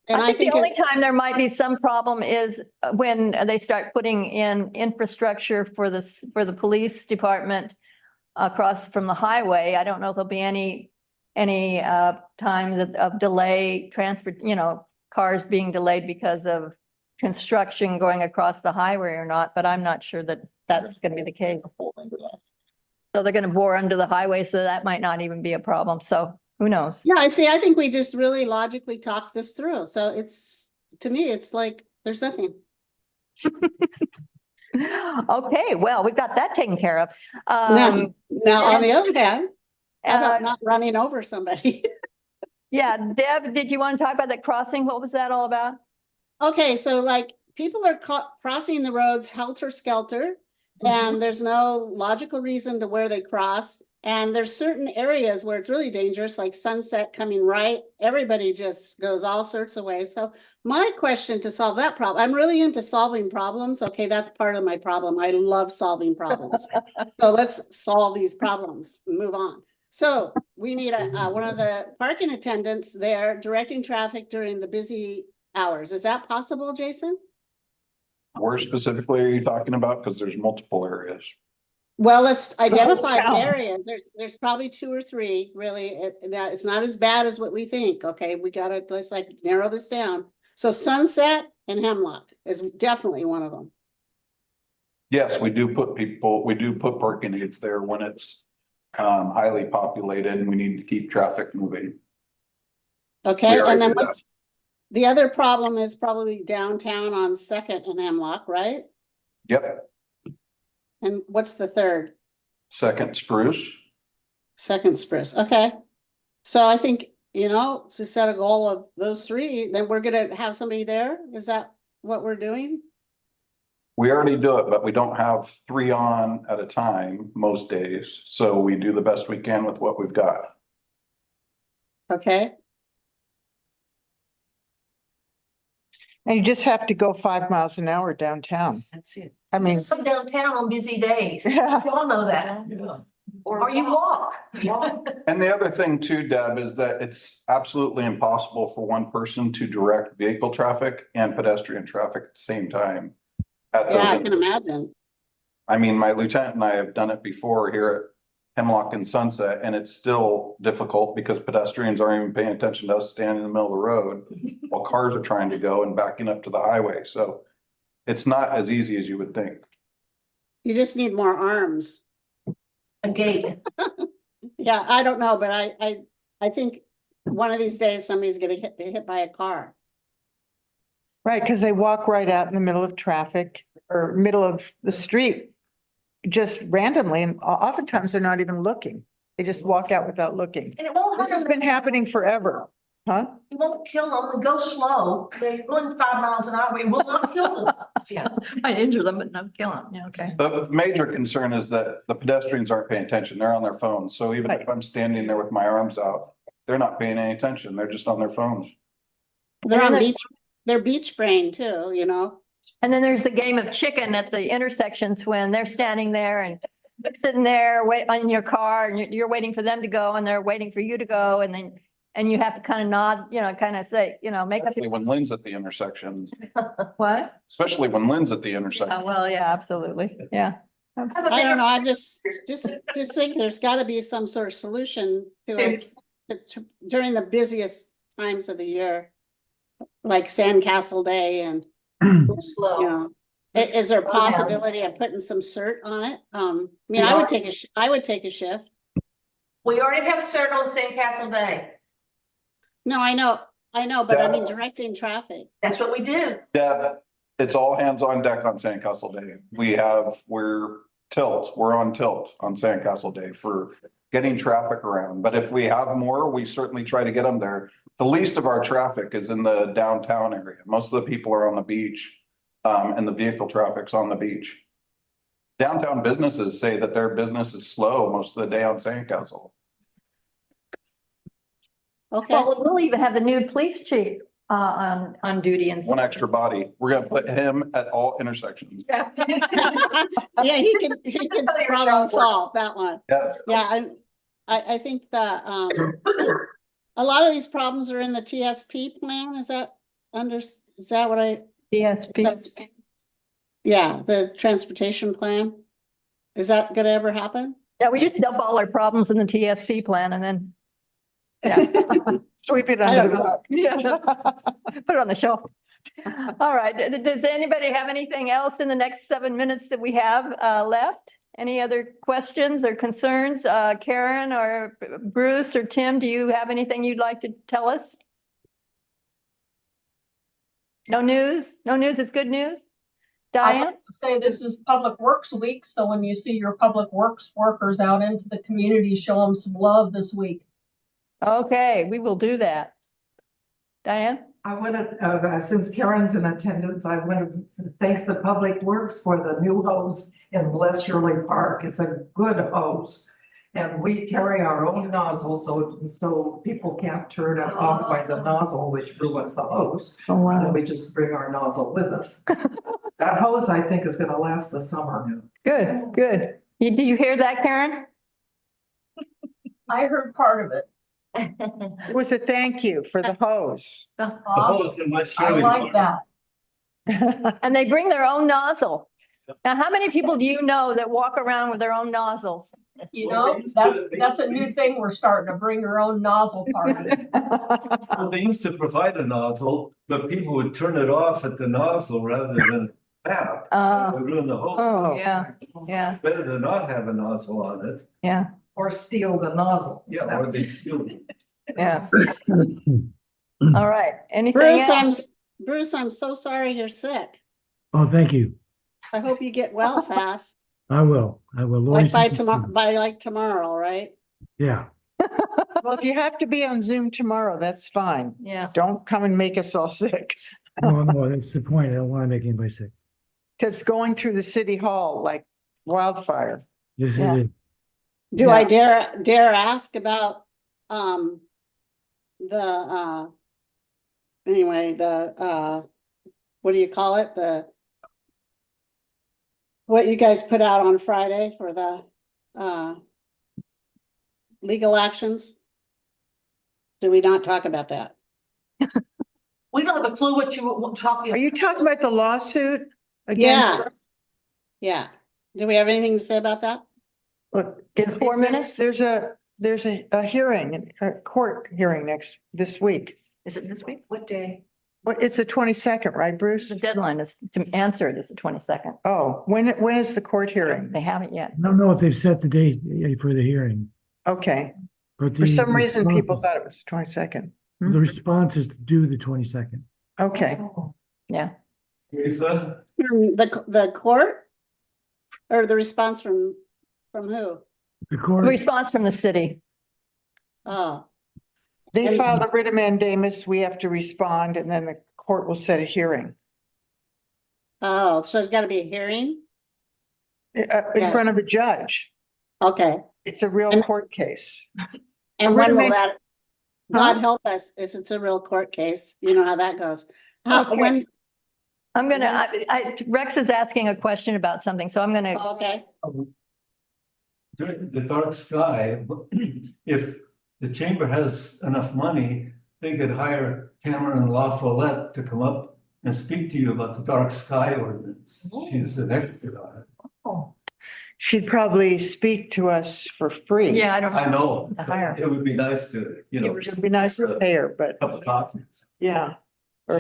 And I think the only it- time there might be some problem is when they start putting in infrastructure for the police department across from the highway. I don't know if there'll be any time of delay, cars being delayed because of construction going across the highway or not, but I'm not sure that that's going to be the case. So they're going to bore under the highway, so that might not even be a problem. So who knows? Yeah, I see. I think we just really logically talked this through. So to me, it's like, there's nothing. Okay, well, we've got that taken care of. Now, on the other hand, how uh, about not running over somebody? Yeah, Deb, did you want to talk about that crossing? What was that all about? Okay, so like people are crossing the roads helter-skelter and there's no logical reason to where they cross. And there's certain areas where it's really dangerous, like Sunset coming right. Everybody just goes all sorts of ways. So my question to solve that problem, I'm really into solving problems. Okay, that's part of my problem. I love solving problems. So let's solve these problems and move on. So we need one of the parking attendants there directing traffic during the busy hours. Is that possible, Jason? Where specifically are you talking about? Because there's multiple areas. Well, let's identify town. areas. There's probably 2 or 3, really. It's not as bad as what we think, okay? Let's like narrow this down. So Sunset and Hemlock is definitely one of them. Yes, we do put parking aids there when it's highly populated and we need to keep traffic moving. Okay, We already and then do that. the other problem is probably downtown on Second and Hemlock, right? Yep, And what's the third? Second Spruce. Second Spruce, okay. So I think, to set a goal of those 3, then we're gonna have somebody there. Is that what we're doing? We already do it, but we don't have 3 on at a time most days. So we do the best we can with what we've got. Okay, And you just have to go 5 miles an hour downtown. That's it. I mean, Some downtown on busy days. Yeah. Y'all know that. Or you walk. And the other thing too, Deb, is that it's absolutely impossible for one person to direct vehicle traffic and pedestrian traffic at the same time. At yeah, I those, can imagine. I mean, my lieutenant and I have done it before here at Hemlock and Sunset, and it's still difficult because pedestrians aren't even paying attention to us standing in the middle of the road while cars are trying to go and backing up to the highway. So it's not as easy as you would think. You just need more arms. A gate. Yeah, I don't know, but I think one of these days somebody's gonna get hit by a car. right, because they walk right out in the middle of traffic or middle of the street. Just randomly, and oftentimes they're not even looking. They just walk out without looking. And it won't. This has been happening forever, huh? You won't kill them. We go slow. They're going 5 miles an hour. We will not kill them. Yeah. I injure them, but not kill them. Yeah, okay. The major concern is that the pedestrians aren't paying attention. They're on their phones. So even if I'm standing there with my arms out, they're not paying any attention. They're just on their phones. They're And on then beach, they're beach brain too, you know? And then there's the game of chicken at the intersections when they're standing there and sitting there wait on your car and you're waiting for them to go and they're waiting for you to go and then, and you have to kind of nod, you know, kind of say, you know, make up. Especially when Lynn's at the intersection, What? especially when Lynn's at the intersection. Well, yeah, absolutely. Yeah. I don't know, I just think there's gotta be some sort of solution to it during the busiest times of the year. Like Sandcastle Day and, you Slow. know, is there a possibility of putting some cert on it? I mean, I would take a shift. We already have cert on Sandcastle Day. No, I know, but I mean Yeah. directing traffic. That's what we do. Yeah, it's all hands on deck on Sandcastle Day. We're on tilt on Sandcastle Day for getting traffic around. But if we have more, we certainly try to get them there. The least of our traffic is in the downtown area. Most of the people are on the beach, and the vehicle traffic's on the beach. Downtown businesses say that their business is slow most of the day on Sandcastle. Okay, Well, we'll even have the new police chief on duty and. One extra body. We're gonna put him at all intersections. Yeah. yeah, he can problem solve that one. Yeah. Yeah, I think that, a lot of these problems are in the TSP plan, is that what I? TSP. Yeah, the transportation plan. Is that gonna ever happen? Yeah, we just dump all our problems in the TSC plan and then. Yeah. Sweep it I under don't the know. rug. Yeah. Put it on the shelf. All right. Does anybody have anything else in the next 7 minutes that we have left? Any other questions or concerns? Karen or Bruce or Tim, do you have anything you'd like to tell us? No news? No news is good news? I Diane? have to say this is Public Works Week, so when you see your Public Works workers out into the community, show them some love this week. Okay, we will do that. Diane? I want to, since Karen's in attendance, I want to thank the Public Works for the new hose in Les Shirley Park. It's a good hose. And we carry our own nozzle, so people can't turn it off by the nozzle, which ruins the hose. Oh, wow. And we just bring our nozzle with us. That hose, I think, is gonna last the summer. Good, good. Do you hear that, Karen? I heard part of it. It was a thank you for the hose. The hose in my I Shirley like Park. that. And they bring their own nozzle. Now, how many people do you know that walk around with their own nozzles? You Well, know, they used to- that's a new thing. We're starting to bring your own nozzle party. Well, they used to provide a nozzle, but people would turn it off at the nozzle rather than tap. It would ruin the hose. Oh, yeah, yeah, It's better to not have a nozzle on it. yeah, Or steal the nozzle. Yeah, or they steal it. yeah. All right, anything else? Bruce, I'm so sorry you're sick. Oh, thank you. I hope you get well fast, I will. Lord, like by thank you. tomorrow, right? Yeah. Well, if you have to be on Zoom tomorrow, that's fine. Yeah, Don't come and make us all sick. No, that's the point. I don't want to make anybody sick. Because going through the city hall like wildfire. Yes, Yeah. it is. Do I dare ask about, anyway, what do you call it? What you guys put out on Friday for the, legal actions? Do we not talk about that? We don't have a clue what you were talking. Are you talking about the lawsuit against? Yeah. Yeah. Do we have anything to say about that? Look, In 4 minutes? There's a hearing, a court hearing this week. Is it this week? What day? What, it's the 22nd, right, Bruce? The deadline is to answer it is the 22nd. Oh, when is the court hearing? They haven't yet. I don't know if they've set the date for the hearing, Okay, but for some reason, response- people thought it was the 22nd. The response is due the 22nd. Okay, Yeah. Lisa? The court? Or the response from who? The court, Response from the city. Oh, they And- filed a writ of mandamus, we have to respond, and then the court will set a hearing. oh, so there's gotta be a hearing? In Yeah. front of a judge. Okay, It's a real And- court case. and writ when of will man- that? God help us if it's a real court case, you know how that goes. Okay. When, I'm gonna, Rex is asking a question about something, so I'm gonna, okay, During the dark sky, if the chamber has enough money, they could hire Cameron La Follette to come up and speak to you about the dark sky ordinance. She's an expert on it. She'd probably speak to us for free. yeah, I don't I know. know, To hire. it would be nice to, you know. It'd be nice to pay her, but Cup of coffee. yeah. Or,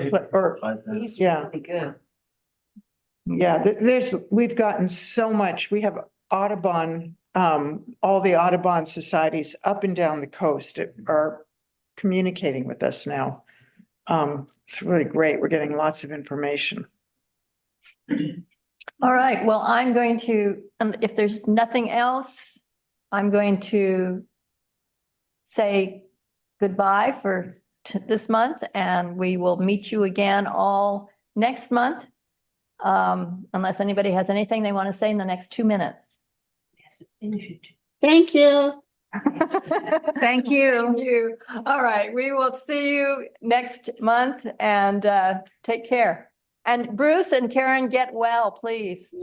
He's Yeah. really good. yeah, we've gotten so much. We have Audubon, all the Audubon societies up and down the coast are communicating with us now. It's really great. We're getting lots of information. All right, well, I'm going to, if there's nothing else, I'm going to say goodbye for this month, and we will meet you again all next month. Unless anybody has anything they want to say in the next 2 minutes. thank you. Thank you. Thank you. All right, we will see you next month and take care. And Bruce and Karen, get well, please.